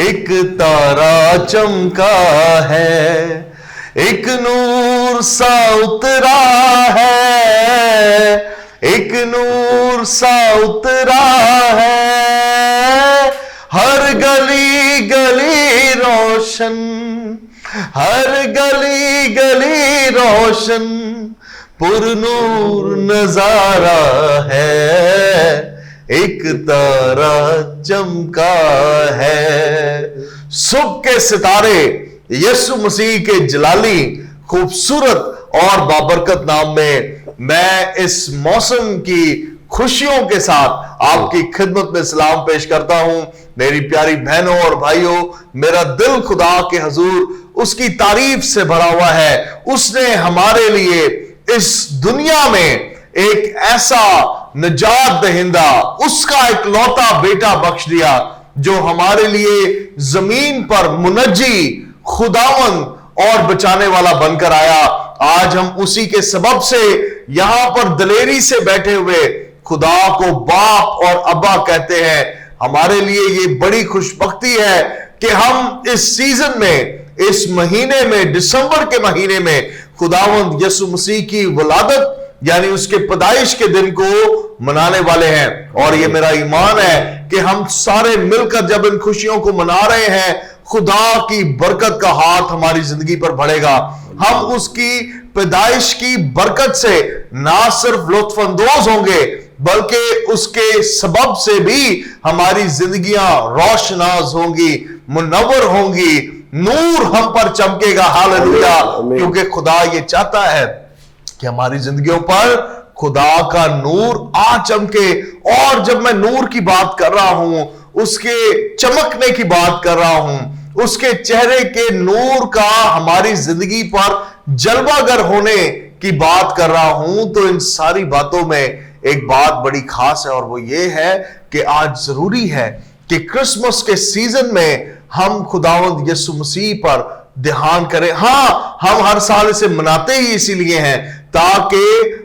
ایک تارا چمکا ہے، ایک نور سا اترا ہے، ایک نور سا اترا ہے، ہر گلی گلی روشن، ہر گلی گلی روشن، پر نور نظارہ ہے، ایک تارا چمکا ہے۔ صبح کے ستارے یسوع مسیح کے جلالی خوبصورت اور بابرکت نام میں اس موسم کی خوشیوں کے ساتھ آپ کی خدمت میں سلام پیش کرتا ہوں۔ میری پیاری بہنوں اور بھائیوں، میرا دل خدا کے حضور اس کی تعریف سے بھرا ہوا ہے۔ اس نے ہمارے لیے اس دنیا میں ایک ایسا نجات دہندہ، اس کا ایک لوتا بیٹا بخش دیا جو ہمارے لیے زمین پر منجی، خداوند اور بچانے والا بن کر آیا۔ آج ہم اسی کے سبب سے یہاں پر دلیری سے بیٹھے ہوئے خدا کو باپ اور ابا کہتے ہیں۔ ہمارے لیے یہ بڑی خوشبختی ہے کہ ہم اس سیزن میں، اس مہینے میں، دسمبر کے مہینے میں خداوند یسوع مسیح کی ولادت یعنی اس کے پیدائش کے دن کو منانے والے ہیں۔ اور یہ میرا ایمان ہے کہ ہم سارے مل کر جب ان خوشیوں کو منا رہے ہیں، خدا کی برکت کا ہاتھ ہماری زندگی پر بڑھے گا۔ ہم اس کی پیدائش کی برکت سے نہ صرف لطف اندوز ہوں گے بلکہ اس کے سبب سے بھی ہماری زندگیاں روشناس ہوں گی، منور ہوں گی، نور ہم پر چمکے گا۔ ہاللویا! کیونکہ خدا یہ چاہتا ہے کہ ہماری زندگیوں پر خدا کا نور آ چمکے۔ اور جب میں نور کی بات کر رہا ہوں، اس کے چمکنے کی بات کر رہا ہوں، اس کے چہرے کے نور کا ہماری زندگی پر جلوہ گر ہونے کی بات کر رہا ہوں، تو ان ساری باتوں میں ایک بات بڑی خاص ہے، اور وہ یہ ہے کہ آج ضروری ہے کہ کرسمس کے سیزن میں ہم خداوند یسوع مسیح پر دھیان کریں۔ ہاں، ہم ہر سال اسے مناتے ہی اسی لیے ہیں تاکہ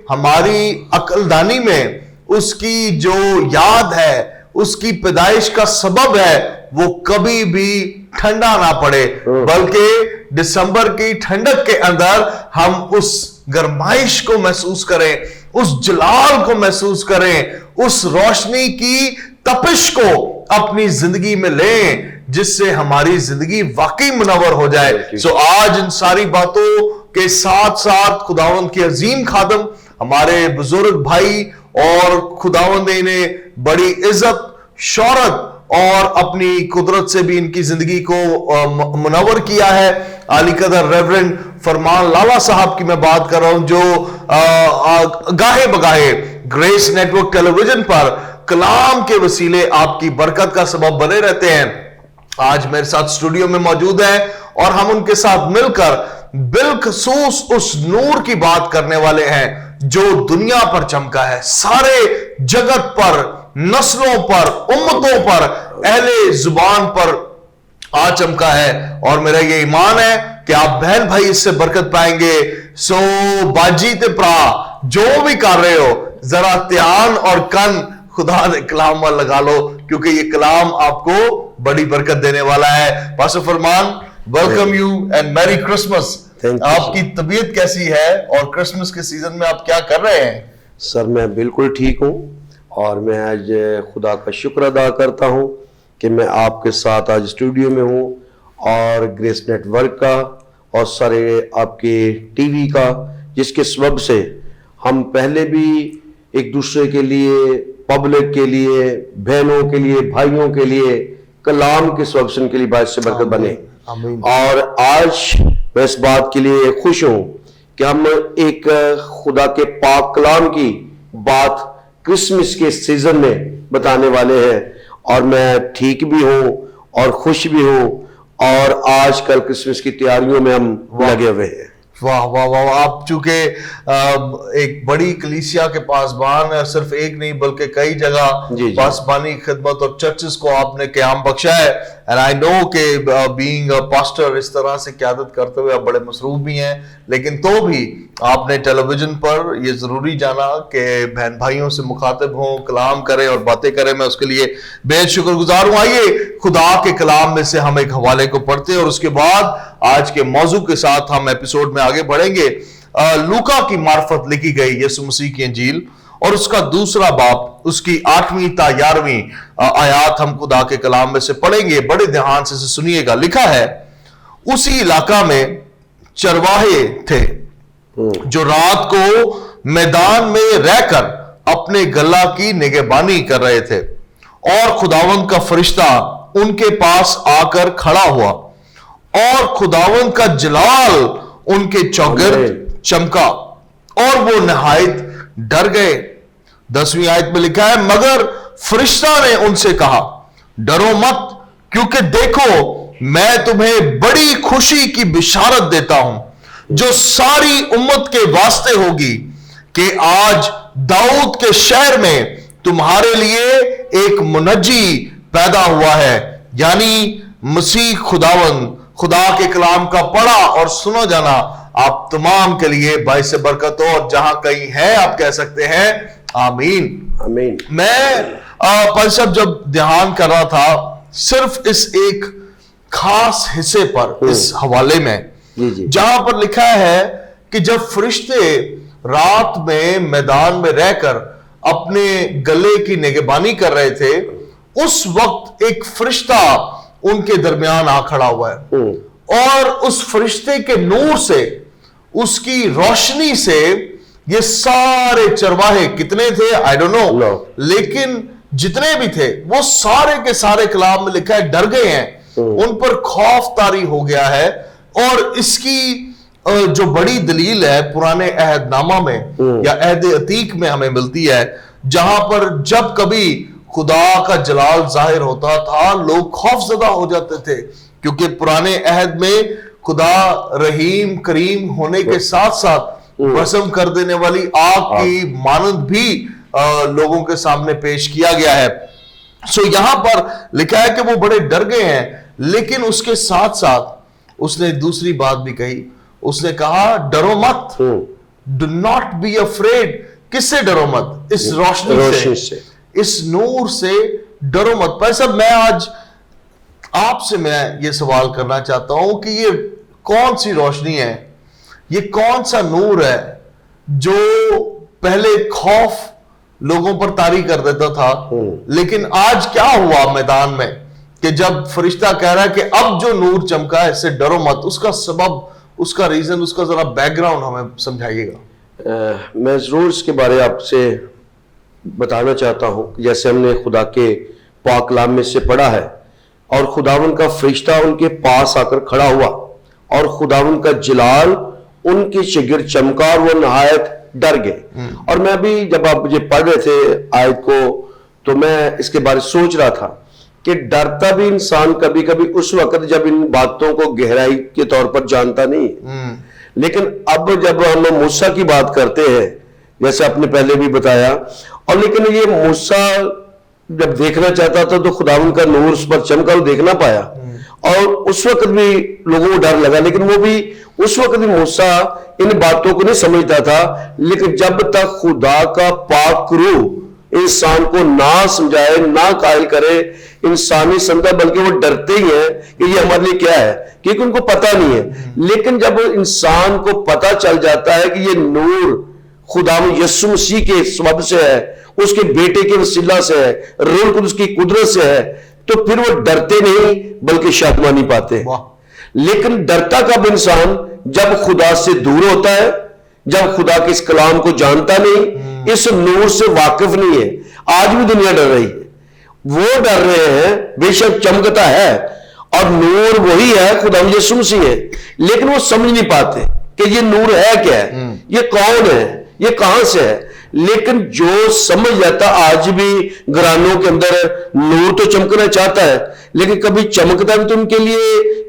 ہماری عقل دانی میں اس کی جو یاد ہے، اس کی پیدائش کا سبب ہے، وہ کبھی بھی ٹھنڈا نہ پڑے، بلکہ دسمبر کی ٹھنڈک کے اندر ہم اس گرمائش کو محسوس کریں، اس جلال کو محسوس کریں، اس روشنی کی تپش کو اپنی زندگی میں لیں جس سے ہماری زندگی واقعی منور ہو جائے۔ سو آج ان ساری باتوں کے ساتھ ساتھ خداوند کے عظیم خادم ہمارے بزرگ بھائی، اور خداوند نے انہیں بڑی عزت، شہرت اور اپنی قدرت سے بھی ان کی زندگی کو منور کیا ہے۔ عالی قدر ریورنڈ فرمان لالا صاحب کی میں بات کر رہا ہوں، جو گاہے بگاہے گریس نیٹ ورک ٹیلی ویژن پر کلام کے وسیلے آپ کی برکت کا سبب بنے رہتے ہیں۔ آج میرے ساتھ اسٹوڈیو میں موجود ہیں اور ہم ان کے ساتھ مل کر بالخصوص اس نور کی بات کرنے والے ہیں جو دنیا پر چمکا ہے، سارے جگت پر، نسلوں پر، امتوں پر، اہل زبان پر آ چمکا ہے۔ اور میرا یہ ایمان ہے کہ آپ بہن بھائی اس سے برکت پائیں گے۔ سو باجی تے پرا جو بھی کر رہے ہو، ذرا دھیان اور کن خدا نے کلام میں لگا لو، کیونکہ یہ کلام آپ کو بڑی برکت دینے والا ہے۔ پاسٹر فرمان، ویلکم یو اینڈ میری کرسمس۔ آپ کی طبیعت کیسی ہے اور کرسمس کے سیزن میں آپ کیا کر رہے ہیں؟ سر میں بالکل ٹھیک ہوں، اور میں آج خدا کا شکر ادا کرتا ہوں کہ میں آپ کے ساتھ آج اسٹوڈیو میں ہوں، اور گریس نیٹ ورک کا اور سارے آپ کے ٹی وی کا، جس کے سبب سے ہم پہلے بھی ایک دوسرے کے لیے، پبلک کے لیے، بہنوں کے لیے، بھائیوں کے لیے کلام کے سبب سے ان کے لیے باعث سے برکت بنے۔ اور آج میں اس بات کے لیے خوش ہوں کہ ہم ایک خدا کے پاک کلام کی بات کرسمس کے سیزن میں بتانے والے ہیں، اور میں ٹھیک بھی ہوں اور خوش بھی ہوں، اور آج کل کرسمس کی تیاریوں میں ہم لگے ہوئے ہیں۔ واہ واہ واہ! آپ چونکہ ایک بڑی کلیسیا کے پاسبان ہے، صرف ایک نہیں بلکہ کئی جگہ پاسبانی خدمت اور چرچز کو آپ نے قیام بخشا ہے، اینڈ آئی نو کہ بینگ اے پاسٹر اس طرح سے قیادت کرتے ہوئے آپ بڑے مصروف بھی ہیں, لیکن تو بھی آپ نے ٹیلی ویژن پر یہ ضروری جانا کہ بہن بھائیوں سے مخاطب ہوں, کلام کریں اور باتیں کریں. میں اس کے لیے بے شکر گزار ہوں. آئیے خدا کے کلام میں سے ہم ایک حوالے کو پڑھتے ہیں اور اس کے بعد آج کے موضوع کے ساتھ ہم ایپیسوڈ میں آگے بڑھیں گے. لوکا کی معرفت لکھی گئی یسوع مسیح کی انجیل اور اس کا دوسرا باب, اس کی 8ویں تا 11ویں آیات ہم خدا کے کلام میں سے پڑھیں گے. بڑے دھیان سے سنیے گا. لکھا ہے, اسی علاقہ میں چرواہے تھے جو رات کو میدان میں رہ کر اپنے گلہ کی نگہبانی کر رہے تھے, اور خداوند کا فرشتہ ان کے پاس آ کر کھڑا ہوا اور خداوند کا جلال ان کے چوگرد چمکا اور وہ نہایت ڈر گئے. 10ویں آیت میں لکھا ہے, مگر فرشتہ نے ان سے کہا, ڈرو مت, کیونکہ دیکھو میں تمہیں بڑی خوشی کی بشارت دیتا ہوں جو ساری امت کے واسطے ہوگی, کہ آج داؤد کے شہر میں تمہارے لیے ایک منجی پیدا ہوا ہے, یعنی مسیح خداوند. خدا کے کلام کا پڑھا اور سنا جانا آپ تمام کے لیے باعث برکت ہو, اور جہاں کہیں ہے آپ کہہ سکتے ہیں آمین. آمین. میں پل صاحب جب دھیان کر رہا تھا صرف اس ایک خاص حصے پر اس حوالے میں جہاں پر لکھا ہے کہ جب فرشتے رات میں میدان میں رہ کر اپنے گلے کی نگہبانی کر رہے تھے, اس وقت ایک فرشتہ ان کے درمیان آ کھڑا ہوا ہے, اور اس فرشتے کے نور سے, اس کی روشنی سے یہ سارے چرواہے کتنے تھے آئی ڈونٹ نو, لیکن جتنے بھی تھے وہ سارے کے سارے کلام میں لکھا ہے ڈر گئے ہیں, ان پر خوف طاری ہو گیا ہے. اور اس کی جو بڑی دلیل ہے پرانے عہد نامہ میں یا عہد عتیق میں ہمیں ملتی ہے, جہاں پر جب کبھی خدا کا جلال ظاہر ہوتا تھا لوگ خوف زدہ ہو جاتے تھے, کیونکہ پرانے عہد میں خدا رحیم کریم ہونے کے ساتھ ساتھ بھسم کر دینے والی آگ کی مانند بھی لوگوں کے سامنے پیش کیا گیا ہے. سو یہاں پر لکھا ہے کہ وہ بڑے ڈر گئے ہیں, لیکن اس کے ساتھ ساتھ اس نے دوسری بات بھی کہی. اس نے کہا ڈرو مت, ڈو ناٹ بی افریڈ. کس سے ڈرو مت؟ اس روشنی سے, اس نور سے ڈرو مت. بھائی صاحب میں آج آپ سے میں یہ سوال کرنا چاہتا ہوں کہ یہ کون سی روشنی ہے, یہ کون سا نور ہے جو پہلے خوف لوگوں پر طاری کر دیتا تھا, لیکن آج کیا ہوا میدان میں کہ جب فرشتہ کہہ رہا ہے کہ اب جو نور چمکا ہے اس سے ڈرو مت, اس کا سبب, اس کا ریزن, اس کا ذرا بیک گراؤنڈ ہمیں سمجھائیے گا. میں ضرور اس کے بارے آپ سے بتانا چاہتا ہوں. جیسے ہم نے خدا کے پاک کلام میں سے پڑھا ہے, اور خداوند کا فرشتہ ان کے پاس آ کر کھڑا ہوا اور خداوند کا جلال ان کے شگرد چمکا اور وہ نہایت ڈر گئے. اور میں بھی جب آپ مجھے پڑھ رہے تھے آیت کو تو میں اس کے بارے سوچ رہا تھا کہ ڈرتا بھی انسان کبھی کبھی اس وقت جب ان باتوں کو گہرائی کے طور پر جانتا نہیں ہے. لیکن اب جب ہم موسیٰ کی بات کرتے ہیں جیسے آپ نے پہلے بھی بتایا, اور لیکن یہ موسیٰ جب دیکھنا چاہتا تھا تو خداوند کا نور اس پر چمکا, وہ دیکھ نہ پایا, اور اس وقت بھی لوگوں کو ڈر لگا. لیکن وہ بھی اس وقت بھی موسیٰ ان باتوں کو نہیں سمجھتا تھا, لیکن جب تک خدا کا پاک روح انسان کو نہ سمجھائے, نہ قائل کرے انسانی سمجھا, بلکہ وہ ڈرتے ہی ہیں کہ یہ ہمارے لیے کیا ہے, کیونکہ ان کو پتہ نہیں ہے. لیکن جب انسان کو پتہ چل جاتا ہے کہ یہ نور خداوند یسوع مسیح کے سبب سے ہے, اس کے بیٹے کے وسیلہ سے ہے, روح القدس کی قدرت سے ہے, تو پھر وہ ڈرتے نہیں بلکہ شادمانی پاتے ہیں. لیکن ڈرتا کب انسان؟ جب خدا سے دور ہوتا ہے, جب خدا کے اس کلام کو جانتا نہیں, اس نور سے واقف نہیں ہے. آج بھی دنیا ڈر رہی ہے, وہ ڈر رہے ہیں, بے شک چمکتا ہے اور نور وہی ہے, خدا یسوع مسیح ہے, لیکن وہ سمجھ نہیں پاتے کہ یہ نور ہے کیا ہے, یہ کون ہے, یہ کہاں سے ہے. لیکن جو سمجھ جاتا, آج بھی گھرانوں کے اندر نور تو چمکنا چاہتا ہے, لیکن کبھی چمکتا بھی تو ان کے لیے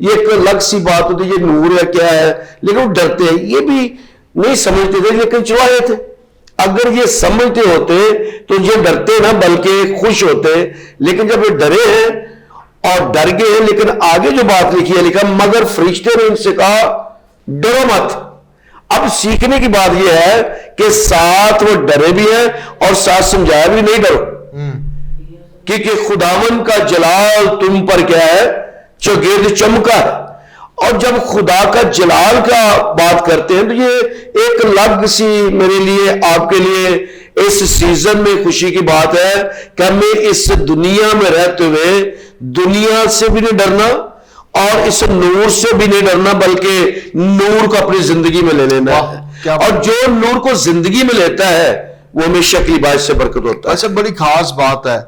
یہ ایک الگ سی بات ہوتی ہے, یہ نور ہے کیا ہے, لیکن وہ ڈرتے ہیں. یہ بھی نہیں سمجھتے تھے لیکن چڑھائے تھے. اگر یہ سمجھتے ہوتے تو یہ ڈرتے نہ بلکہ خوش ہوتے. لیکن جب یہ ڈرے ہیں اور ڈر گئے ہیں، لیکن آگے جو بات لکھی ہے لکھا مگر فرشتے نے ان سے کہا ڈرو مت. اب سیکھنے کی بات یہ ہے کہ ساتھ وہ ڈرے بھی ہیں اور ساتھ سمجھایا بھی نہیں ڈرو، کیونکہ خداوند کا جلال تم پر کیا ہے چگید چمکا ہے. اور جب خدا کا جلال کا بات کرتے ہیں تو یہ ایک الگ سی میرے لیے آپ کے لیے اس سیزن میں خوشی کی بات ہے کہ ہمیں اس دنیا میں رہتے ہوئے دنیا سے بھی نہیں ڈرنا اور اس نور سے بھی نہیں ڈرنا، بلکہ نور کو اپنی زندگی میں لے لینا ہے. اور جو نور کو زندگی میں لیتا ہے وہ ہمیشہ کی باعث سے برکت ہوتا ہے. ایسا بڑی خاص بات ہے.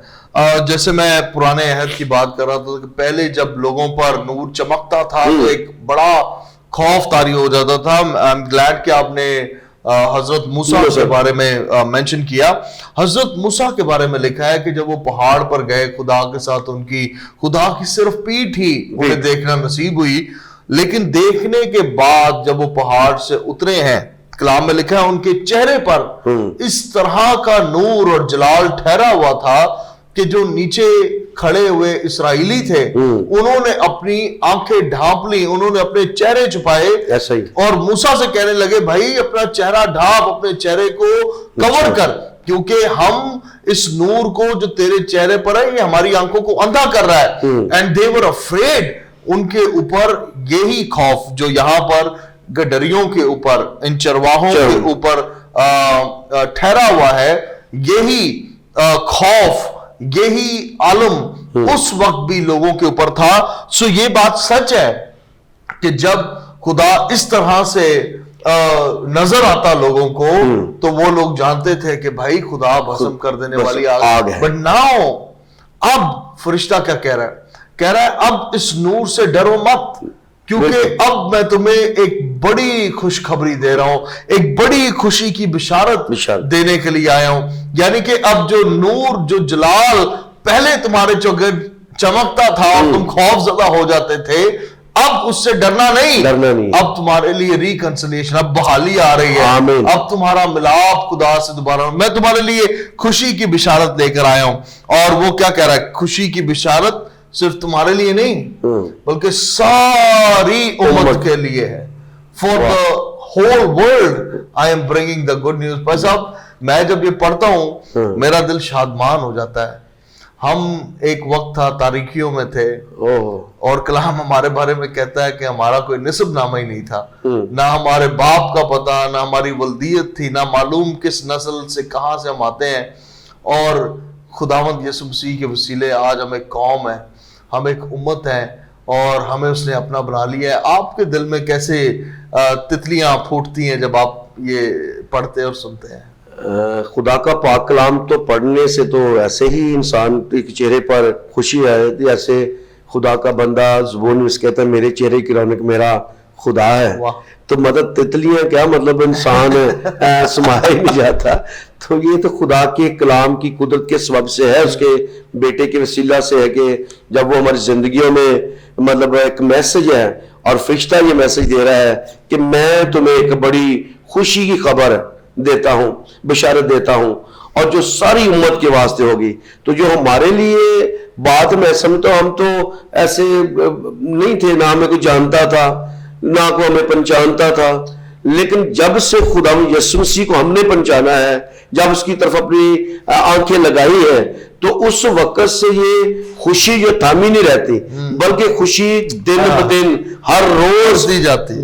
جیسے میں پرانے عہد کی بات کر رہا تھا کہ پہلے جب لوگوں پر نور چمکتا تھا تو ایک بڑا خوف طاری ہو جاتا تھا. I'm glad کہ آپ نے حضرت موسیٰ کے بارے میں منشن کیا. حضرت موسیٰ کے بارے میں لکھا ہے کہ جب وہ پہاڑ پر گئے خدا کے ساتھ، ان کی خدا کی صرف پیٹھ ہی انہیں دیکھنا نصیب ہوئی، لیکن دیکھنے کے بعد جب وہ پہاڑ سے اترے ہیں، کلام میں لکھا ہے ان کے چہرے پر اس طرح کا نور اور جلال ٹھہرا ہوا تھا کہ جو نیچے کھڑے ہوئے اسرائیلی تھے انہوں نے اپنی آنکھیں ڈھانپ لی، انہوں نے اپنے چہرے چھپائے اور موسیٰ سے کہنے لگے بھائی اپنا چہرہ ڈھانپ، اپنے چہرے کو کور کر، کیونکہ ہم اس نور کو جو تیرے چہرے پر ہے یہ ہماری آنکھوں کو اندھا کر رہا ہے. And they were afraid. ان کے اوپر یہی خوف جو یہاں پر گڈریوں کے اوپر، ان چرواہوں کے اوپر ٹھہرا ہوا ہے، یہی خوف، یہی عالم اس وقت بھی لوگوں کے اوپر تھا. سو یہ بات سچ ہے کہ جب خدا اس طرح سے نظر آتا لوگوں کو تو وہ لوگ جانتے تھے کہ بھائی خدا بھسم کر دینے والی آگ ہے. بٹ ناؤ اب فرشتہ کیا کہہ رہا ہے؟ کہہ رہا ہے اب اس نور سے ڈرو مت، کیونکہ اب میں تمہیں ایک بڑی خوشخبری دے رہا ہوں، ایک بڑی خوشی کی بشارت دینے کے لیے آیا ہوں. یعنی کہ اب جو نور، جو جلال پہلے تمہارے چوگرد چمکتا تھا اور تم خوف زدہ ہو جاتے تھے، اب اس سے ڈرنا نہیں. اب تمہارے لیے ریکنسلیشن، اب بحالی آ رہی ہے، اب تمہارا ملاپ خدا سے دوبارہ. میں تمہارے لیے خوشی کی بشارت لے کر آیا ہوں. اور وہ کیا کہہ رہا ہے؟ خوشی کی بشارت صرف تمہارے لیے نہیں بلکہ ساری امت کے لیے ہے. For the whole world I am bringing the good news. بھائی صاحب میں جب یہ پڑھتا ہوں میرا دل شادمان ہو جاتا ہے. ہم ایک وقت تھا تاریکیوں میں تھے اور کلام ہمارے بارے میں کہتا ہے کہ ہمارا کوئی نسب نامہ ہی نہیں تھا، نہ ہمارے باپ کا پتہ، نہ ہماری ولدیت تھی، نہ معلوم کس نسل سے کہاں سے ہم آتے ہیں. اور خداوند یسوع مسیح کے وسیلے آج ہم ایک قوم ہے، ہم ایک امت ہیں اور ہمیں اس نے اپنا بنا لیا ہے. آپ کے دل میں کیسے تتلیاں پھوٹتی ہیں جب آپ یہ پڑھتے اور سنتے ہیں؟ خدا کا پاک کلام تو پڑھنے سے تو ایسے ہی انسان کے چہرے پر خوشی آئے تھی. ایسے خدا کا بندہ زبون میں کہتا ہے میرے چہرے کی رونق میرا خدا ہے. تو مطلب تتلیاں کیا مطلب انسان سمایا ہی نہیں جاتا. تو یہ تو خدا کے کلام کی قدرت کے سبب سے ہے، اس کے بیٹے کے وسیلہ سے ہے کہ جب وہ ہماری زندگیوں میں مطلب ایک میسج ہے اور فرشتہ یہ میسج دے رہا ہے کہ میں تمہیں ایک بڑی خوشی کی خبر دیتا ہوں، بشارت دیتا ہوں، اور جو ساری امت کے واسطے ہوگی. تو جو ہمارے لیے بات میں سمجھتا ہوں، ہم تو ایسے نہیں تھے، نہ ہمیں کوئی جانتا تھا نہ کوئی ہمیں پہچانتا تھا، لیکن جب سے خدا یسوع مسیح کو ہم نے پہچانا ہے، جب اس کی طرف اپنی آنکھیں لگائی ہے، تو اس وقت سے یہ خوشی جو تھامی نہیں رہتی بلکہ خوشی دن بدن ہر روز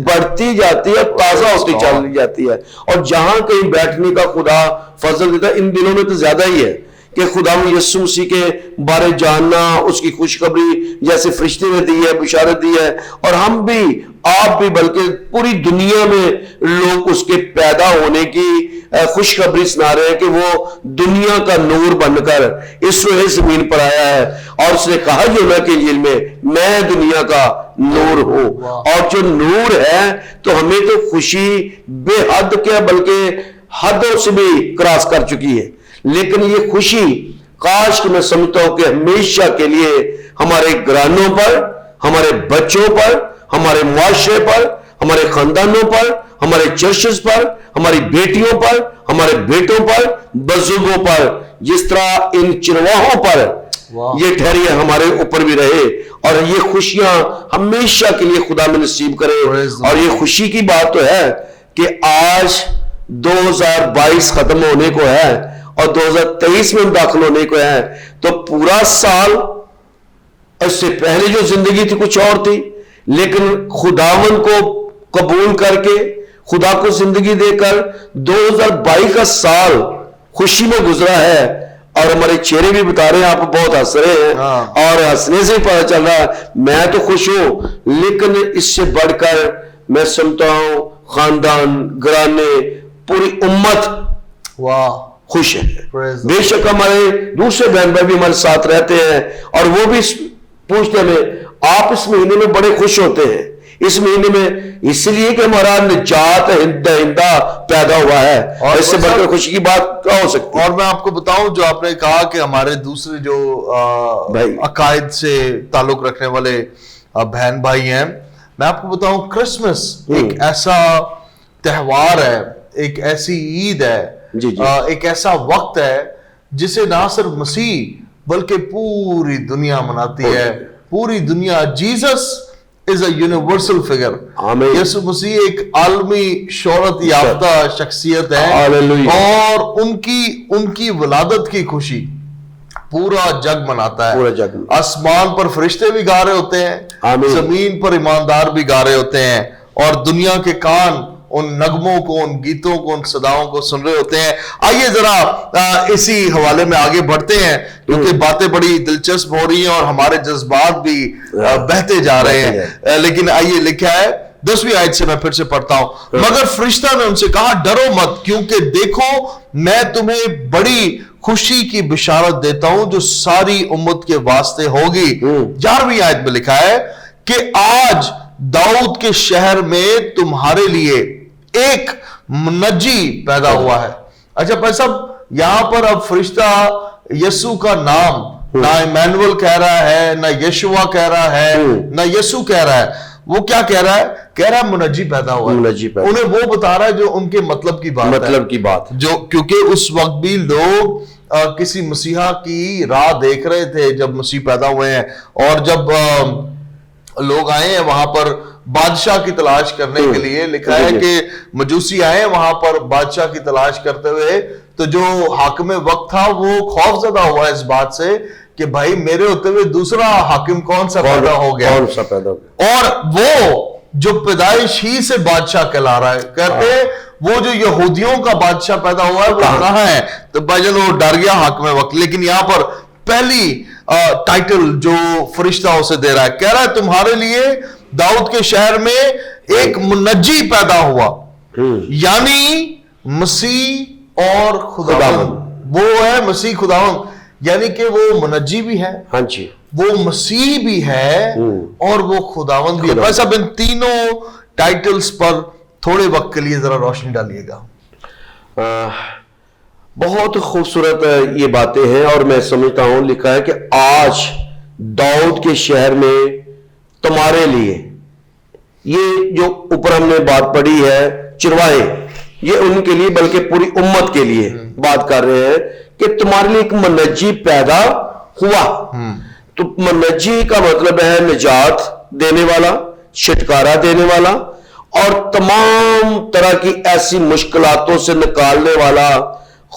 بڑھتی جاتی ہے، تازہ ہوتی چلی جاتی ہے. اور جہاں کہیں بیٹھنے کا خدا فضل دیتا ہے، ان دنوں میں تو زیادہ ہی ہے کہ خدا یسوع مسیح کے بارے جاننا، اس کی خوشخبری جیسے فرشتے نے دی ہے، بشارت دی ہے، اور ہم بھی آپ بھی بلکہ پوری دنیا میں لوگ اس کے پیدا ہونے کی خوشخبری سنا رہے ہیں کہ وہ دنیا کا نور بن کر اس روئے زمین پر آیا ہے. اور اس نے کہا یوحنا کے انجیل میں دنیا کا نور ہوں. اور جو نور ہے تو ہمیں تو خوشی بے حد کیا بلکہ حدوں سے بھی کراس کر چکی ہے. لیکن یہ خوشی کاش کہ میں سمجھتا ہوں کہ ہمیشہ کے لیے ہمارے گھرانوں پر، ہمارے بچوں پر، ہمارے معاشرے پر، ہمارے خاندانوں پر، ہمارے چرچز پر، ہماری بیٹیوں پر، ہمارے بیٹوں پر، بزرگوں پر، جس طرح ان چرواہوں پر یہ ٹھہری ہمارے اوپر بھی رہے اور یہ خوشیاں ہمیشہ کے لیے خدا میں نصیب کرے. اور یہ خوشی کی بات تو ہے کہ آج 2022 ختم ہونے کو ہے اور 2023 میں داخل ہونے کو ہے, تو پورا سال اس سے پہلے جو زندگی تھی کچھ اور تھی, لیکن خداوند کو قبول کر کے خدا کو زندگی دے کر 2022 کا سال خوشی میں گزرا ہے. اور ہمارے چہرے بھی بتا رہے ہیں, آپ بہت ہنس رہے ہیں اور ہنسنے سے پتہ چل رہا ہے میں تو خوش ہوں, لیکن اس سے بڑھ کر میں سمجھتا ہوں خاندان, گھرانے, پوری امت خوش ہے. بے شک ہمارے دوسرے بہن بھائی بھی ہمارے ساتھ رہتے ہیں اور وہ بھی پوچھتے ہیں آپ اس مہینے میں بڑے خوش ہوتے ہیں. اس مہینے میں اس لیے کہ ہمارا نجات دہندہ پیدا ہوا ہے, اور اس سے بڑھ کر خوشی کی بات کیا ہو سکتی ہے. اور میں آپ کو بتاؤں, جو آپ نے کہا کہ ہمارے دوسرے جو عقائد سے تعلق رکھنے والے بہن بھائی ہیں, میں آپ کو بتاؤں کرسمس ایک ایسا تہوار ہے, ایک ایسی عید ہے, ایک ایسا وقت ہے جسے نہ صرف مسیح بلکہ پوری دنیا مناتی ہے. پوری دنیا. Jesus is a universal figure. یسوع مسیح ایک عالمی شہرت یافتہ شخصیت ہے, اور ان کی ولادت کی خوشی پورا جگ مناتا ہے. آسمان پر فرشتے بھی گا رہے ہوتے ہیں, زمین پر ایماندار بھی گا رہے ہوتے ہیں, اور دنیا کے کان ان نغموں کو, ان گیتوں کو, ان صداؤں کو سن رہے ہوتے ہیں. آئیے ذرا اسی حوالے میں آگے بڑھتے ہیں, کیونکہ باتیں بڑی دلچسپ ہو رہی ہیں اور ہمارے جذبات بھی بہتے جا رہے ہیں. لیکن آئیے لکھا ہے 10ویں آیت سے, میں پھر سے پڑھتا ہوں. مگر فرشتہ نے ان سے کہا ڈرو مت, کیونکہ دیکھو میں تمہیں بڑی خوشی کی بشارت دیتا ہوں جو ساری امت کے واسطے ہوگی. 11ویں آیت میں لکھا ہے کہ آج داؤد کے شہر میں تمہارے لیے ایک منجی پیدا ہوا ہے. اچھا بھائی صاحب, یہاں پر اب فرشتہ یسوع کا نام نہ ایمانویل کہہ رہا ہے, نہ یشوا کہہ رہا ہے, نہ یسوع کہہ رہا ہے. وہ کیا کہہ رہا ہے؟ کہہ رہا ہے منجی پیدا ہوا ہے. انہیں وہ بتا رہا ہے جو ان کے مطلب کی بات ہے, جو کیونکہ اس وقت بھی لوگ کسی مسیحا کی راہ دیکھ رہے تھے جب مسیح پیدا ہوئے ہیں, اور جب لوگ آئے ہیں وہاں پر بادشاہ کی تلاش کرنے کے لیے. لکھا ہے کہ مجوسی آئے وہاں پر بادشاہ کی تلاش کرتے ہوئے, تو جو حاکم وقت تھا وہ خوف زدہ ہوا اس بات سے کہ بھائی میرے ہوتے ہوئے دوسرا حاکم کون سا پیدا ہو گیا, اور وہ جو پیدائش ہی سے بادشاہ کہلا رہا ہے. کہتے ہیں وہ جو یہودیوں کا بادشاہ پیدا ہوا ہے وہ کہاں ہے, تو بھائی جان وہ ڈر گیا حاکم وقت. لیکن یہاں پر پہلی ٹائٹل جو فرشتہ اسے دے رہا ہے, کہہ رہا ہے تمہارے لیے داؤد کے شہر میں ایک منجی پیدا ہوا, یعنی مسیح اور خداوند. وہ ہے مسیح خداوند, یعنی کہ وہ منجی بھی ہے, وہ مسیح بھی ہے, اور وہ خداوند بھی ہے. بھائی صاحب ان تینوں ٹائٹلز پر تھوڑے وقت کے لیے ذرا روشنی ڈالیے گا. بہت خوبصورت یہ باتیں ہیں, اور میں سمجھتا ہوں لکھا ہے کہ آج داؤد کے شہر میں تمہارے لیے, یہ جو اوپر ہم نے بات پڑھی ہے چرواہے, یہ ان کے لیے بلکہ پوری امت کے لیے بات کر رہے ہیں کہ تمہارے لیے ایک منجی پیدا ہوا. تو منجی کا مطلب ہے نجات دینے والا, چھٹکارا دینے والا, اور تمام طرح کی ایسی مشکلاتوں سے نکالنے والا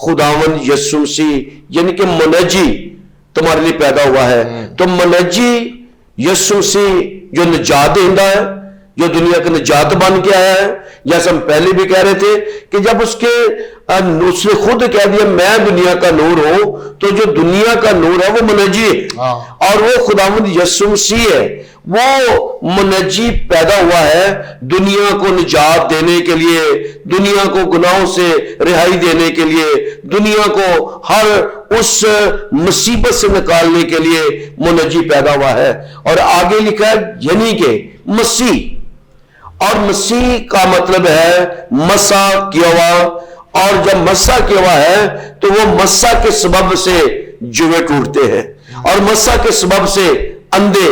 خداوند یسوع مسیح, یعنی کہ منجی تمہارے لیے پیدا ہوا ہے. تو منجی یسوع مسیح جو نجات دہندہ ہے, جو دنیا کا نجات بن کے آیا ہے, جیسے ہم پہلے بھی کہہ رہے تھے کہ جب اس نے خود کہہ دیا میں دنیا کا نور ہوں, تو جو دنیا کا نور ہے وہ منجی ہے, اور وہ خداوند یسوع مسیح ہے. وہ منجی پیدا ہوا ہے دنیا کو نجات دینے کے لیے, دنیا کو گناہوں سے رہائی دینے کے لیے, دنیا کو ہر اس مصیبت سے نکالنے کے لیے منجی پیدا ہوا ہے. اور آگے لکھا ہے یعنی کہ مسیح, اور مسیح کا مطلب ہے مسا کیا ہوا, اور جب مسا کیا ہوا ہے تو وہ مسا کے سبب سے جوے ٹوٹتے ہیں, اور مسا کے سبب سے اندھے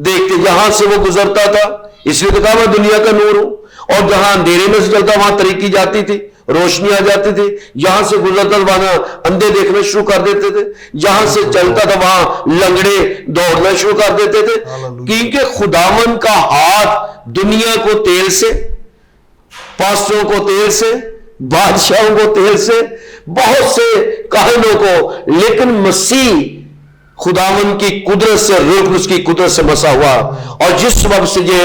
دیکھتے. یہاں سے وہ گزرتا تھا, اس لیے تو کہا میں دنیا کا نور ہوں, اور جہاں اندھیرے میں سے چلتا وہاں طریقی جاتی تھی, روشنی آ جاتی تھی, یہاں سے گزرتا تھا وہاں اندھے دیکھنا شروع کر دیتے تھے, جہاں سے چلتا تھا وہاں لنگڑے دوڑنا شروع کر دیتے تھے, کیونکہ خداوند کا ہاتھ دنیا کو تیل سے, پاسٹروں کو تیل سے, بادشاہوں کو تیل سے, بہت سے کاہنوں کو, لیکن مسیح خداوند کی قدرت سے, روح القدس کی قدرت سے مسا ہوا. اور جس سبب سے یہ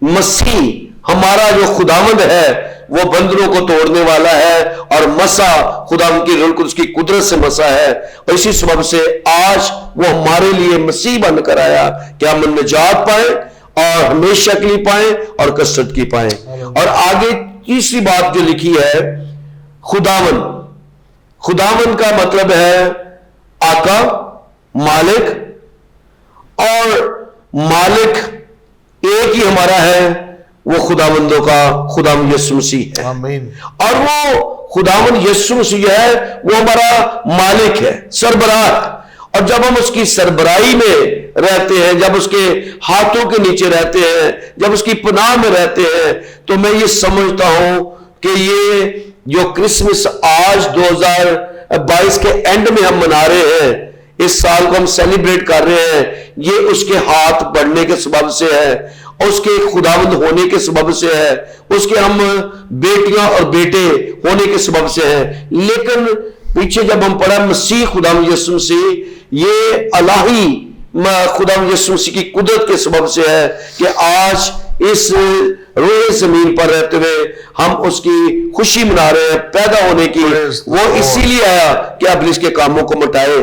مسیح ہمارا جو خداوند ہے وہ بندروں کو توڑنے والا ہے, اور مسا خداوند کی روح القدس کی قدرت سے مسا ہے, اور اسی سبب سے آج وہ ہمارے لیے مسیح بن کر آیا کہ ہم نجات پائیں اور ہمیشہ کے لیے پائیں اور کثرت کی پائیں. اور آگے تیسری بات جو لکھی ہے, خداوند, خداوند کا مطلب ہے آقا, مالک, اور مالک ایک ہی ہمارا ہے, وہ خداوندوں کا خداوند یسوع مسیح ہے. آمین. اور وہ خداوند یسوع مسیح ہے وہ ہمارا مالک ہے, سربراہ ہے. اور جب ہم اس کی سربراہی میں رہتے ہیں, جب اس کے ہاتھوں کے نیچے رہتے ہیں, جب اس کی پناہ میں رہتے ہیں, تو میں یہ سمجھتا ہوں کہ یہ جو کرسمس آج 2022 کے اینڈ میں ہم منا رہے ہیں, اس سال کو ہم سیلیبریٹ کر رہے ہیں, یہ اس کے ہاتھ بڑھنے کے سبب سے ہے, اس کے خداوند ہونے کے سبب سے ہے, اس کے ہم بیٹیاں اور بیٹے ہونے کے سبب سے ہے. لیکن پیچھے جب ہم پڑھا مسیح خداوند یسوع مسیح, یہ الہی خداوند یسوع مسیح کی قدرت کے سبب سے ہے کہ آج اس روئے زمین پر رہتے ہوئے ہم اس کی خوشی منا رہے ہیں پیدا ہونے کی. وہ اسی لیے آیا کہ ابلیس کے کاموں کو مٹائے,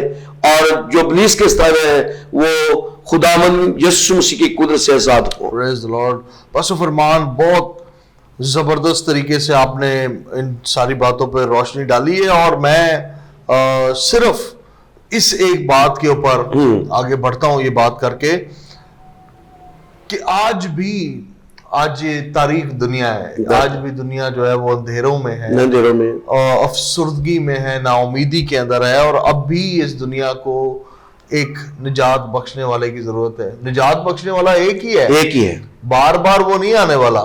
اور جو ابلیس کے ستاوے ہیں وہ خداوند یسوع مسیح کی قدرت سے آزاد ہو. پریز دی لارڈ. پاسٹر فرمان, بہت زبردست طریقے سے آپ نے ان ساری باتوں پہ روشنی ڈالی ہے, اور میں صرف اس ایک بات کے اوپر آگے بڑھتا ہوں یہ بات کر کے کہ آج یہ تاریخ دنیا ہے, آج بھی دنیا جو ہے وہ اندھیروں میں ہے, افسردگی میں ہے, نا امیدی کے اندر ہے, اور اب بھی اس دنیا کو ایک نجات بخشنے والے کی ضرورت ہے. نجات بخشنے والا ایک ہی ہے, بار بار وہ نہیں آنے والا.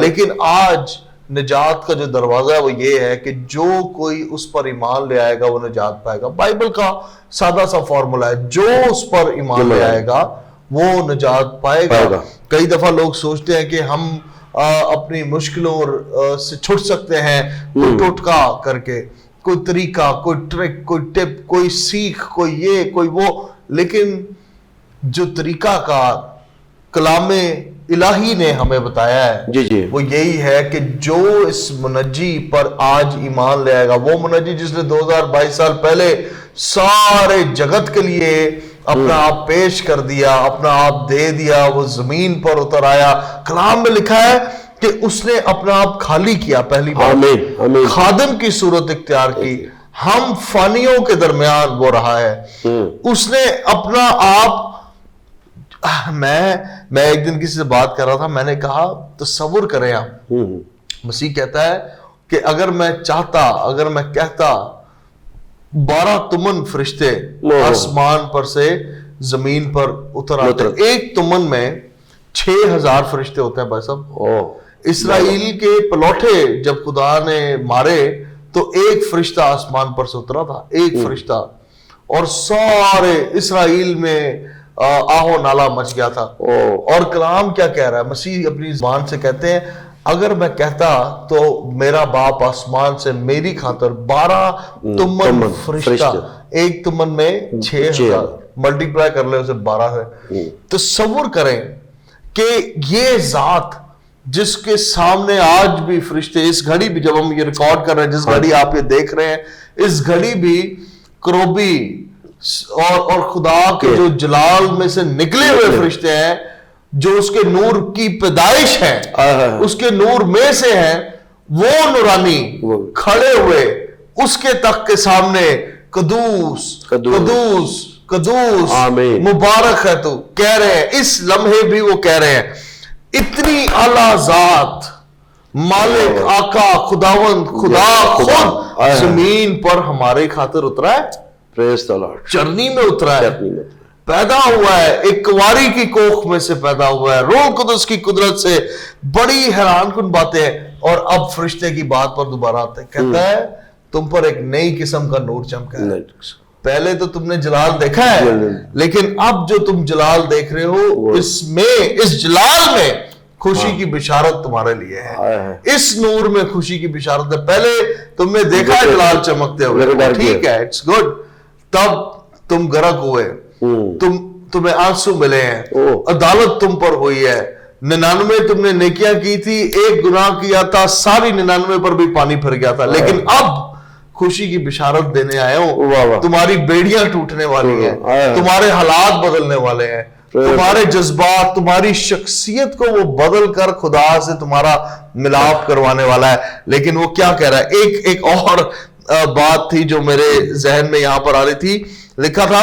لیکن آج نجات کا جو دروازہ ہے وہ یہ ہے کہ جو کوئی اس پر ایمان لے آئے گا وہ نجات پائے گا. بائبل کا سادہ سا فارمولا ہے, جو اس پر ایمان لے آئے گا وہ نجات پائے گا. کئی دفعہ لوگ سوچتے ہیں کہ ہم اپنی مشکلوں سے چھٹ سکتے ہیں کوئی ٹوٹکا کر کے, کوئی طریقہ, کوئی ٹرک, کوئی ٹپ, کوئی سیکھ, کوئی یہ, کوئی وہ. لیکن جو طریقہ کار کلام الہی نے ہمیں بتایا ہے وہ یہی ہے کہ جو اس منجی پر آج ایمان لے آئے گا, وہ منجی جس نے 2022 سال پہلے سارے جگت کے لیے اپنا آپ پیش کر دیا, اپنا آپ دے دیا, وہ زمین پر اتر آیا. کلام میں لکھا ہے کہ اس نے اپنا آپ خالی کیا, پہلی بار خادم کی صورت اختیار کی, ہم فانیوں کے درمیان وہ رہا ہے. اس نے اپنا آپ, میں ایک دن کسی سے بات کر رہا تھا, میں نے کہا تصور کریں آپ, مسیح کہتا ہے کہ اگر میں چاہتا, اگر میں کہتا 12 تمن فرشتے آسمان پر سے زمین پر اتر آتے. ایک تمن میں 6000 فرشتے ہوتے ہیں بھائی صاحب. اسرائیل کے پلوٹے جب خدا نے مارے تو ایک فرشتہ آسمان پر سے اترا تھا, ایک فرشتہ, اور سارے اسرائیل میں آہو نالا مچ گیا تھا. اور کلام کیا کہہ رہا ہے, مسیح اپنی زبان سے کہتے ہیں اگر میں کہتا تو میرا باپ آسمان سے میری خاطر 12 تمن فرشتہ, ایک تمن میں 6000, ملٹیپلائی کر لے اسے 12 سے. تصور کریں کہ یہ ذات جس کے سامنے آج بھی فرشتے, اس گھڑی بھی جب ہم یہ ریکارڈ کر رہے ہیں, جس گھڑی آپ یہ دیکھ رہے ہیں, اس گھڑی بھی کروبی اور خدا کے جو جلال میں سے نکلے ہوئے فرشتے ہیں, جو اس کے نور کی پیدائش ہے, اس کے نور میں سے ہیں, وہ نورانی کھڑے ہوئے اس کے تخت کے سامنے قدوس قدوس قدوس مبارک ہے تو کہہ رہے ہیں. اس لمحے بھی وہ کہہ رہے ہیں اتنی اعلیٰ ذات, مالک, آقا, خداوند, خدا خود زمین پر ہمارے خاطر اترا ہے, چرنی میں اترا ہے, پیدا ہوا ہے, ایک کنواری کی کوکھ میں سے پیدا ہوا ہے, روح القدس کی قدرت سے. بڑی حیران کن باتیں ہیں. اور اب فرشتے کی بات پر دوبارہ آتے ہیں، کہتا ہے تم پر ایک نئی قسم کا نور چمکا ہے. پہلے تو تم نے جلال دیکھا ہے، لیکن اب جو تم جلال دیکھ رہے ہو اس جلال میں خوشی کی بشارت تمہارے لیے ہے. اس نور میں خوشی کی بشارت ہے. پہلے تم نے دیکھا ہے جلال چمکتے ہوئے، ٹھیک ہے، اٹس گڈ. تب تم غرق ہوئے، تمہیں آنسو ملے ہیں، عدالت تم پر ہوئی ہے. 99 تم نے نیکیاں کی تھی، ایک گناہ کیا تھا، ساری 99 پر بھی پانی پھر گیا تھا، لیکن اب خوشی کی بشارت دینے آئے ہوں. تمہاری بیڑیاں ٹوٹنے والی ہیں، تمہارے حالات بدلنے والے ہیں، تمہارے جذبات، تمہاری شخصیت کو وہ بدل کر خدا سے تمہارا ملاپ کروانے والا ہے. لیکن وہ کیا کہہ رہا ہے؟ ایک اور بات تھی جو میرے ذہن میں یہاں پر آ رہی تھی. لکھا تھا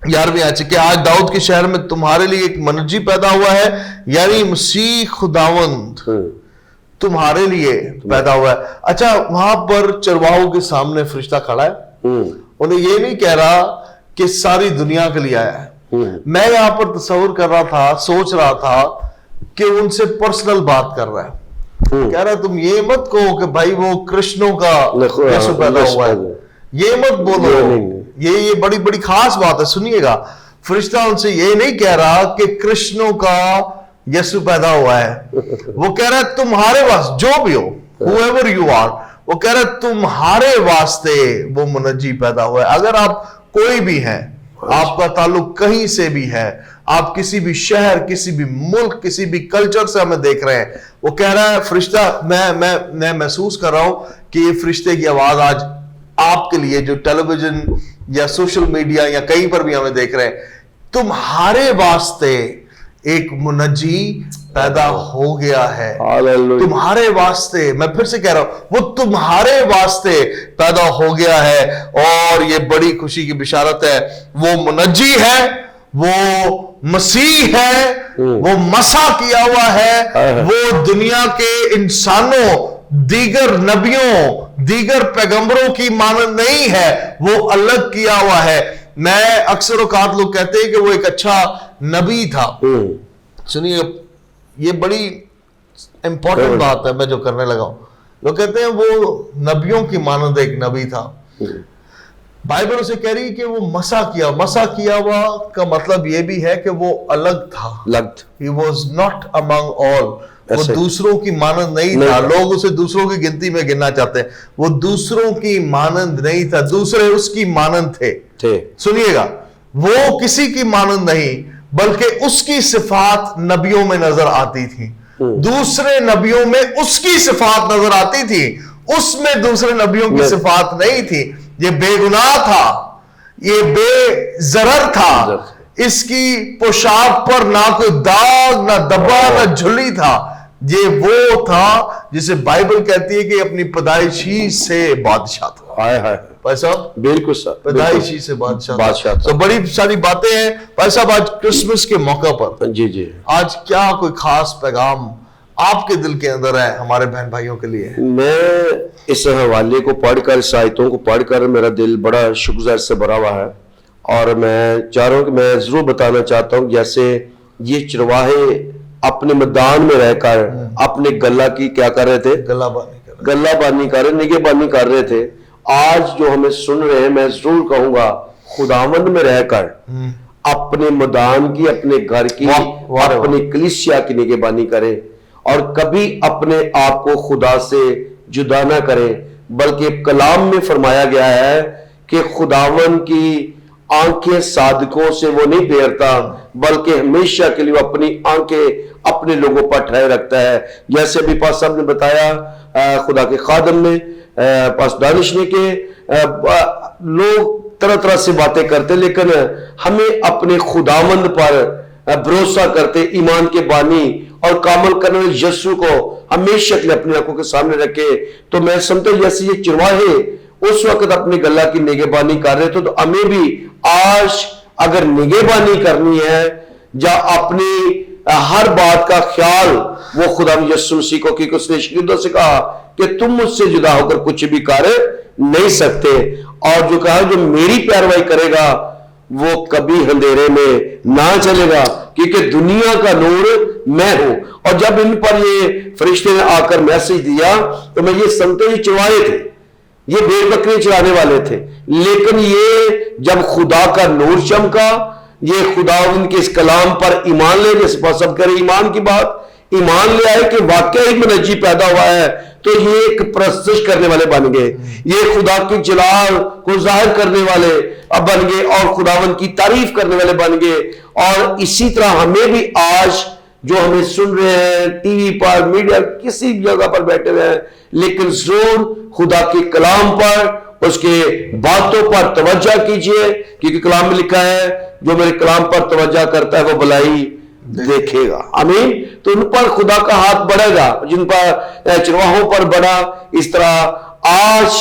11ویں آیت کہ آج داؤد کے شہر میں تمہارے لیے ایک منجی پیدا ہوا ہے، یعنی مسیح خداوند تمہارے لیے پیدا ہوا ہے. اچھا، وہاں پر چرواہوں کے سامنے فرشتہ کھڑا ہے، انہیں یہ نہیں کہہ رہا کہ ساری دنیا کے لیے آیا ہے. میں یہاں پر تصور کر رہا تھا، سوچ رہا تھا کہ ان سے پرسنل بات کر رہا ہے. کہہ رہا تم یہ مت کہو کہ بھائی وہ کرشنوں کا یسوع پیدا ہوا ہے، یہ مت بولو. یہ بڑی بڑی خاص بات ہے، سنیے گا. فرشتہ ان سے یہ نہیں کہہ رہا کہ کرشنوں کا یسوع پیدا ہوا ہے. وہ کہہ رہا ہے تمہارے واسطے جو بھی ہو، whoever you are، وہ کہہ رہا ہے تمہارے واسطے وہ منجی پیدا ہوا ہے. اگر آپ کوئی بھی ہیں، آپ کا تعلق کہیں سے بھی ہے، آپ کسی بھی شہر، کسی بھی ملک، کسی بھی کلچر سے ہمیں دیکھ رہے ہیں، وہ کہہ رہا ہے فرشتہ، میں محسوس کر رہا ہوں کہ یہ فرشتے کی آواز آج آپ کے لیے جو ٹیلی ویژن یا سوشل میڈیا یا کہیں پر بھی ہمیں دیکھ رہے ہیں، تمہارے واسطے ایک منجی پیدا ہو گیا ہے. تمہارے واسطے، میں پھر سے کہہ رہا ہوں، وہ تمہارے واسطے پیدا ہو گیا ہے. اور یہ بڑی خوشی کی بشارت ہے. وہ منجی ہے، وہ مسیح ہے، وہ مسح کیا ہوا ہے. وہ دنیا کے انسانوں، دیگر نبیوں، دیگر پیغمبروں کی مانند نہیں ہے، وہ الگ کیا ہوا ہے. میں اکثر اوقات لوگ کہتے ہیں کہ وہ ایک اچھا نبی تھا. سنیے، یہ بڑی امپورٹنٹ بات ہے میں جو کرنے لگا ہوں. لوگ کہتے ہیں وہ نبیوں کی مانند ایک نبی تھا. بائبل اسے کہہ رہی کہ وہ مسح کیا ہوا کا مطلب یہ بھی ہے کہ وہ الگ تھا. He was not among all. وہ دوسروں کی مانند نہیں تھا. لوگ اسے دوسروں کی گنتی میں گننا چاہتے ہیں. وہ دوسروں کی مانند نہیں تھا، دوسرے اس کی مانند تھے. سنیے گا، وہ کسی کی مانند نہیں بلکہ اس کی صفات نبیوں میں نظر آتی تھی. دوسرے نبیوں میں اس کی صفات نظر آتی تھی، اس میں دوسرے نبیوں کی صفات نہیں تھی. یہ بے گناہ تھا، یہ بے ضرر تھا. اس کی پوشاک پر نہ کوئی داغ، نہ دبا، نہ جھلی تھا. یہ وہ تھا جسے بائبل کہتی ہے کہ اپنی پیدائشی سے بادشاہ تھا. بھائی صاحب بالکل سر، پیدائشی سے بادشاہ. تو بڑی ساری باتیں ہیں. بھائی صاحب آج کرسمس کے موقع پر جی آج کیا کوئی خاص پیغام آپ کے دل کے اندر ہے ہمارے بہن بھائیوں کے لیے؟ میں اس حوالے کو پڑھ کر، اس آیتوں کو پڑھ کر میرا دل بڑا شکر سے بھرا ہوا ہے. اور میں چاہ رہا ہوں کہ میں ضرور بتانا چاہتا ہوں، جیسے یہ چرواہے اپنے میدان میں رہ کر اپنے گلہ کی کیا کر رہے تھے؟ گلہ بانی کر رہے، نگہبانی کر رہے تھے. آج جو ہمیں سن رہے ہیں، میں ضرور کہوں گا خداوند میں رہ کر اپنے میدان کی، اپنے گھر کی، اپنی کلیسیا کی نگہبانی کریں، اور کبھی اپنے آپ کو خدا سے جدا نہ کریں. بلکہ کلام میں فرمایا گیا ہے کہ خداوند کی آنکھیں صادقوں سے وہ نہیں پھیرتا، بلکہ ہمیشہ کے لیے اپنی آنکھیں اپنے لوگوں پر ٹھہرے رکھتا ہے. جیسے ابھی پاس صاحب نے بتایا، خدا کے خادم نے، پاس دانش نے، کہ لوگ طرح طرح سے باتیں کرتے، لیکن ہمیں اپنے خداوند پر بھروسہ کرتے، ایمان کے بانی اور کامل کرنے والے یسوع کو ہمیشہ کے لیے اپنی آنکھوں کے سامنے رکھے. تو میں سمجھتا ہوں جیسے یہ چرواہے اس وقت اپنے گلہ کی نگہبانی کر رہے تھے، تو ہمیں بھی آج اگر نگہبانی کرنی ہے یا اپنی ہر بات کا خیال وہ خدا یسوع مسیح کو، کیونکہ اس نے شاگردوں سے کہا کہ تم مجھ سے جدا ہو کر کچھ بھی کر نہیں سکتے، اور جو کہا جو میری پیروائی کرے گا وہ کبھی اندھیرے میں نہ چلے گا، کیونکہ دنیا کا نور میں ہوں. اور جب ان پر یہ فرشتے نے آ کر میسج دیا تو میں یہ سمجھتا ہوں یہ چوائے تھے, یہ بھیڑ بکری چرانے والے تھے, لیکن یہ جب خدا کا نور چمکا, یہ خدا ان کے اس کلام پر ایمان لے, جیسے سب کرے ایمان کی بات, ایمان لے آئے کہ واقعی منجی پیدا ہوا ہے, تو یہ ایک پرستش کرنے والے بن گئے, یہ خدا کی جلال کو ظاہر کرنے والے اب بن گئے اور خداوند کی تعریف کرنے والے بن گئے. اور اسی طرح ہمیں بھی آج جو ہمیں سن رہے ہیں ٹی وی پر, میڈیا, کسی بھی جگہ پر بیٹھے ہوئے ہیں, لیکن ضرور خدا کے کلام پر, اس کے باتوں پر توجہ کیجئے, کیونکہ کلام میں لکھا ہے جو میرے کلام پر توجہ کرتا ہے وہ بھلائی دیکھے گا. آمین. تو ان پر خدا کا ہاتھ بڑھے گا, جن پر چرواہوں پر بڑھا. اس طرح آج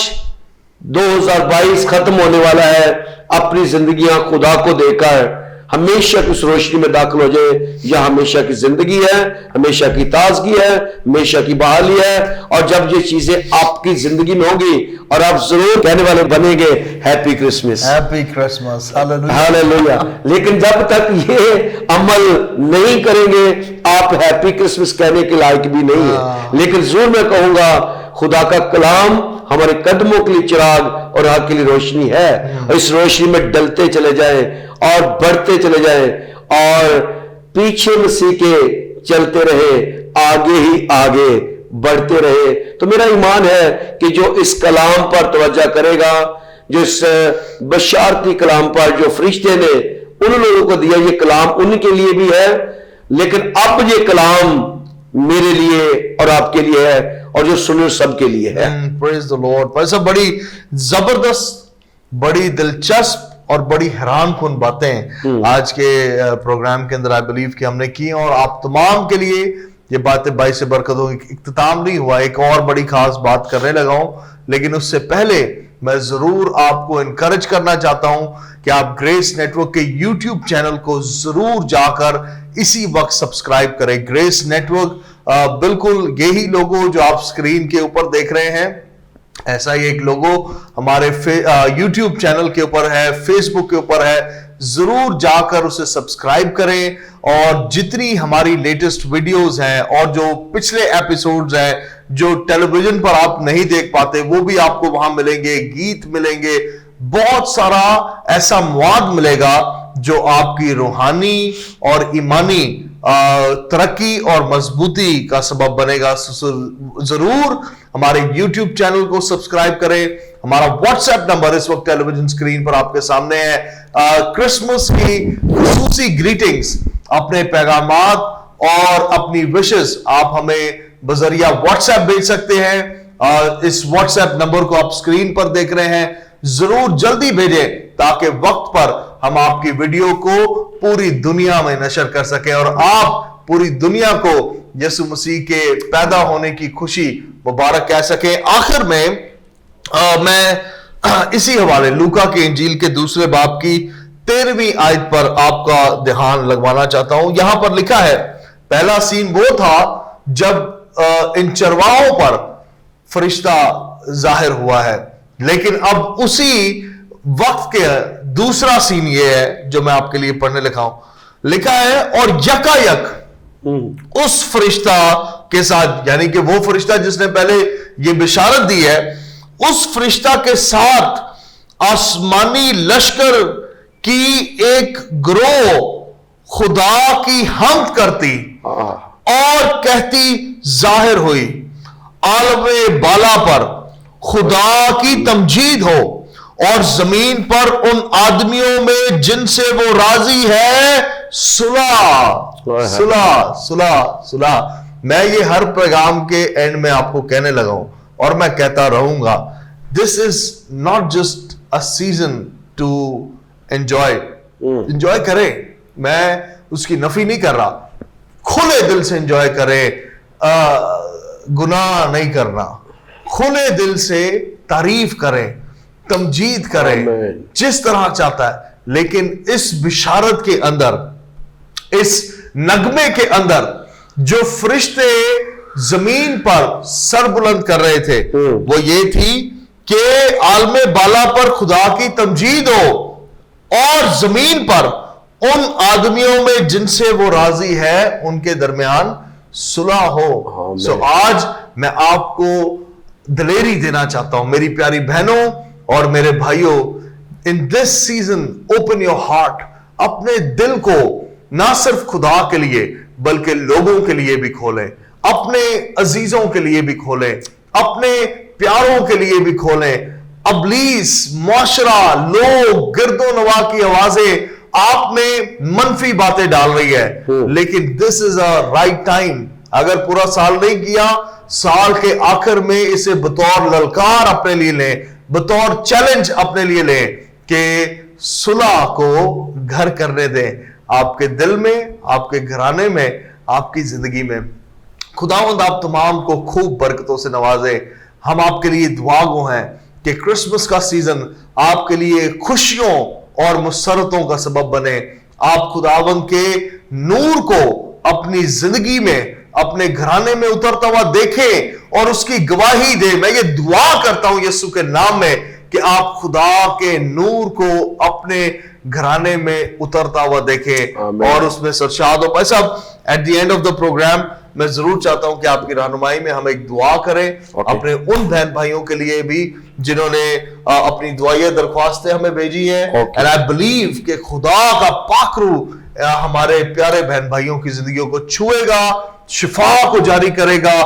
2022 ختم ہونے والا ہے, اپنی زندگیاں خدا کو دے کر ہمیشہ کی اس روشنی میں داخل ہو جائے. یہ ہمیشہ کی زندگی ہے, ہمیشہ کی تازگی ہے, ہمیشہ کی بحالی ہے. اور جب یہ چیزیں آپ کی زندگی میں ہوں گی اور آپ ضرور کہنے والے بنیں گے happy Christmas, happy Christmas, hallelujah. لیکن جب تک یہ عمل نہیں کریں گے آپ ہیپی کرسمس کہنے کے لائق بھی نہیں ہے. لیکن ضرور میں کہوں گا خدا کا کلام ہمارے قدموں کے لیے چراغ اور آنکھ کے لیے روشنی ہے, اور اس روشنی میں ڈلتے چلے جائیں اور بڑھتے چلے جائیں اور پیچھے مسیح کے چلتے رہے, آگے ہی آگے بڑھتے رہے. تو میرا ایمان ہے کہ جو اس کلام پر توجہ کرے گا, جو اس بشارتی کلام پر جو فرشتے نے ان لوگوں کو دیا, یہ کلام ان کے لیے بھی ہے, لیکن اب یہ کلام میرے لیے اور آپ کے لیے ہے, اور جو سنو سب کے لیے ہے. پریز دی لارڈ. پر سب بڑی زبردست, بڑی دلچسپ اور بڑی حیران کن باتیں آج کے پروگرام کے اندر آئی بلیو کہ ہم نے کی, اور آپ تمام کے لیے یہ باتیں باعث برکت ہوں. اختتام نہیں ہوا, ایک اور بڑی خاص بات کرنے لگا ہوں, لیکن اس سے پہلے میں ضرور آپ کو انکریج کرنا چاہتا ہوں کہ آپ گریس نیٹ ورک کے یوٹیوب چینل کو ضرور جا کر اسی وقت سبسکرائب کریں. گریس نیٹ ورک بالکل یہی لوگو جو آپ سکرین کے اوپر دیکھ رہے ہیں, ایسا ہی ایک لوگو ہمارے یوٹیوب چینل کے اوپر ہے, فیس بک کے اوپر ہے. ضرور جا کر اسے سبسکرائب کریں, اور جتنی ہماری لیٹسٹ ویڈیوز ہیں اور جو پچھلے ایپیسوڈز ہیں جو ٹیلی ویژن پر آپ نہیں دیکھ پاتے وہ بھی آپ کو وہاں ملیں گے, گیت ملیں گے, بہت سارا ایسا مواد ملے گا جو آپ کی روحانی اور ایمانی ترقی اور مضبوطی کا سبب بنے گا. ضرور ہمارے یوٹیوب چینل کو سبسکرائب کریں. ہمارا واٹس ایپ نمبر اس وقت ٹیلی ویژن اسکرین پر آپ کے سامنے ہے. کرسمس کی خصوصی گریٹنگز, اپنے پیغامات اور اپنی وشز آپ ہمیں بذریعہ واٹس ایپ بھیج سکتے ہیں. اس واٹس ایپ نمبر کو آپ اسکرین پر دیکھ رہے ہیں, ضرور جلدی بھیجیں تاکہ وقت پر ہم آپ کی ویڈیو کو پوری دنیا میں نشر کر سکیں اور آپ پوری دنیا کو یسوع مسیح کے پیدا ہونے کی خوشی مبارک کہہ سکیں. آخر میں میں اسی حوالے لوکا کے انجیل کے 2 باب کی 13ویں آیت پر آپ کا دھیان لگوانا چاہتا ہوں. یہاں پر لکھا ہے, پہلا سین وہ تھا جب ان چرواہوں پر فرشتہ ظاہر ہوا ہے, لیکن اب اسی وقت کے دوسرا سین یہ ہے جو میں آپ کے لیے پڑھنے لکھا ہوں. لکھا ہے اور یکا یک اس فرشتہ کے ساتھ, یعنی کہ وہ فرشتہ جس نے پہلے یہ بشارت دی ہے, اس فرشتہ کے ساتھ آسمانی لشکر کی ایک گروہ خدا کی حمد کرتی اور کہتی ظاہر ہوئی, عالم بالا پر خدا کی تمجید ہو اور زمین پر ان آدمیوں میں جن سے وہ راضی ہے صلح صلح صلح صلح. میں یہ ہر پیغام کے اینڈ میں آپ کو کہنے لگا ہوں اور میں کہتا رہوں گا, this is not just a season to enjoy. enjoy کریں, میں اس کی نفی نہیں کر رہا, کھلے دل سے enjoy کریں, گناہ نہیں کرنا, کھلے دل سے تعریف کریں, تمجید کریں جس طرح چاہتا ہے. لیکن اس بشارت کے اندر, اس نغمے کے اندر جو فرشتے زمین پر سر بلند کر رہے تھے وہ یہ تھی کہ عالم بالا پر خدا کی تمجید ہو اور زمین پر ان آدمیوں میں جن سے وہ راضی ہے ان کے درمیان صلح ہو. سو آج میں آپ کو دلیری دینا چاہتا ہوں میری پیاری بہنوں اور میرے بھائیوں, in this season open your heart, اپنے دل کو نہ صرف خدا کے لیے بلکہ لوگوں کے لیے بھی کھولیں, اپنے عزیزوں کے لیے بھی کھولیں, اپنے پیاروں کے لیے بھی کھولیں. ابلیس, معاشرہ, لوگ, گرد و نواح کی آوازیں آپ میں منفی باتیں ڈال رہی ہے, لیکن this is a right time. اگر پورا سال نہیں کیا, سال کے آخر میں اسے بطور للکار اپنے لیے لیں, بطور چیلنج اپنے لیے لیں کہ صلح کو گھر کرنے دیں آپ کے دل میں, آپ کے گھرانے میں, آپ کی زندگی میں. خداوند آپ تمام کو خوب برکتوں سے نوازے. ہم آپ کے لیے دعا گو ہیں کہ کرسمس کا سیزن آپ کے لیے خوشیوں اور مسرتوں کا سبب بنے. آپ خداوند کے نور کو اپنی زندگی میں, اپنے گھرانے میں اترتا ہوا دیکھیں اور اس کی گواہی دیں. میں یہ دعا کرتا ہوں یسوع کے نام میں کہ آپ خدا کے نور کو اپنے گھرانے میں اترتا ہوا دیکھیں اور اس میں سرشاد ہو. بھائی صاحب, at the end of the program میں ضرور چاہتا ہوں کہ آپ کی رہنمائی میں ہم ایک دعا کریں اپنے ان بہن بھائیوں کے لیے بھی جنہوں نے اپنی دعائیں درخواستیں ہمیں بھیجی ہیں. And I believe کہ خدا کا پاک روح ہمارے پیارے بہن بھائیوں کی زندگیوں کو چھوئے گا, شفا کو جاری کرے گا,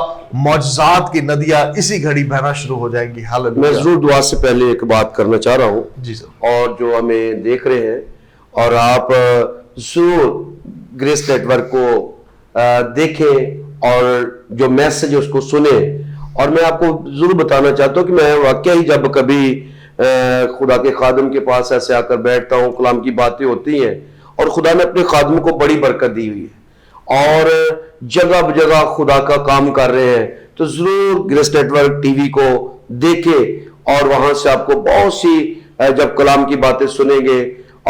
معجزات کی ندیاں اسی گھڑی بہنا شروع ہو جائیں گی. میں ضرور دعا سے پہلے ایک بات کرنا چاہ رہا ہوں. جی سر. اور جو ہمیں دیکھ رہے ہیں اور آپ ضرور گریس نیٹ ورک کو دیکھیں اور جو میسج ہے اس کو سنیں. اور میں آپ کو ضرور بتانا چاہتا ہوں کہ میں واقعی جب کبھی خدا کے خادم کے پاس ایسے آ کر بیٹھتا ہوں, کلام کی باتیں ہوتی ہیں اور خدا نے اپنے خادم کو بڑی برکت دی ہوئی ہے اور جگہ بجگہ خدا کا کام کر رہے ہیں, تو ضرور Grace network TV کو دیکھیں اور وہاں سے آپ کو بہت سی جب کلام کی باتیں سنیں گے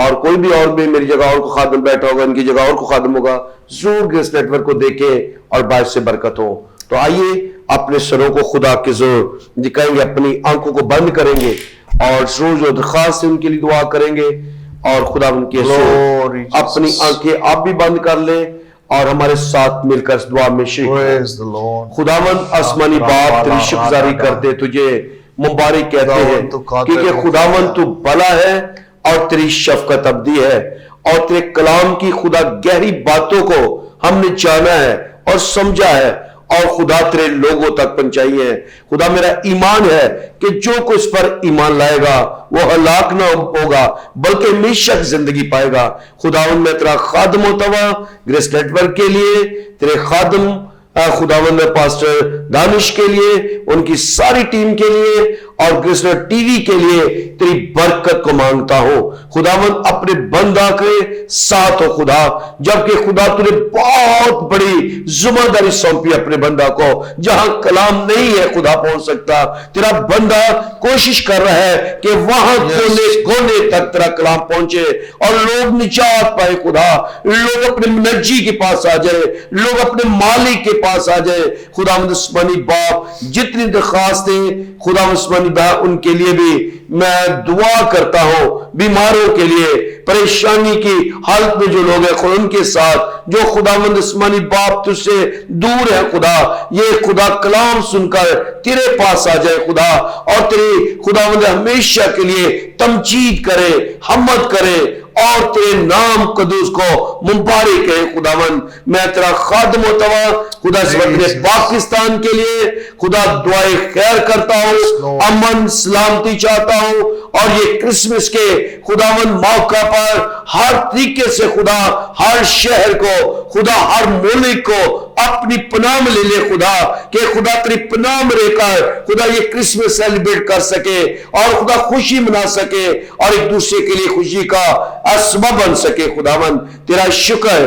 اور کوئی بھی اور بھی میری جگہ اور کو خادم بیٹھا ہوگا, ان کی جگہ اور کو خادم ہوگا, ضرور گریس نیٹ ورک کو دیکھیں اور باعث سے برکت ہو. تو آئیے اپنے سروں کو خدا کے ضرور دکھائیں گے, اپنی آنکھوں کو بند کریں گے اور ضرور جو درخواست ہے ان کے لیے دعا کریں گے. اور خدا ان کے اپنی آنکھیں آپ بھی بند کر لیں اور ہمارے ساتھ مل کر اس دعا میں شریک. خداوند آسمانی باپ تیری شکرگزاری کرتے, تجھے مبارک کہتے ہیں کیونکہ خداوند تو بھلا ہے اور تیری شفقت ابدی ہے اور تیرے کلام کی خدا گہری باتوں کو ہم نے جانا ہے اور سمجھا ہے اور خدا تیرے لوگوں تک پہنچائی ہے. خدا میرا ایمان ہے کہ جو کوئی اس پر ایمان لائے گا وہ ہلاک نہ ہوگا بلکہ ہمیشہ زندگی پائے گا. خداوند میں تیرا خادم ہوتا ہوا گریس نیٹ ورک کے لیے, تیرے خادم خداوند پاسٹر دانش کے لیے, ان کی ساری ٹیم کے لیے اور گریس نیٹ ٹی وی کے لیے تیری برکت کو مانگتا ہوں. خداوند اپنے بندہ کے ساتھ ہو خدا, جبکہ خدا تو نے بہت بڑی ذمہ داری سونپی اپنے بندہ کو, جہاں کلام نہیں ہے خدا پہنچ سکتا, تیرا بندہ کوشش کر رہا ہے کہ وہاں کونے کونے تک تیرا کلام پہنچے اور لوگ نجات پائے. خدا لوگ اپنے منجی کے پاس آ جائے, لوگ اپنے مالک کے پاس آ جائے. خداوند آسمانی باپ جتنی درخواستیں خداوند آسمانی باپ ان کے لیے بھی میں دعا کرتا ہوں, بیماروں کے لیے, پریشانی کی حالت میں جو لوگ ہیں خدا ان کے ساتھ, جو خداوند آسمانی باپ تجھ سے دور ہے خدا, یہ خدا کلام سن کر تیرے پاس آ جائے خدا اور تیری خداوند ہمیشہ کے لیے تمجید کرے, حمد کرے اور تیرے نام قدوس کو مبارک ہے. خداوند میں تیرا خادم ہوتا ہوا خدا اس وقت پاکستان کے لیے خدا دعائیں خیر کرتا ہوں, امن سلامتی چاہتا ہوں اور یہ کرسمس کے خداوند موقع پر ہر طریقے سے خدا ہر شہر کو خدا ہر ملک کو اپنی پناہ میں لے لے خدا, کہ خدا تیری پناہ میں رہ کر خدا یہ کرسمس سیلیبریٹ کر سکے اور خدا خوشی منا سکے اور ایک دوسرے کے لیے خوشی کا اسباب بن سکے. خداوند تیرا شکر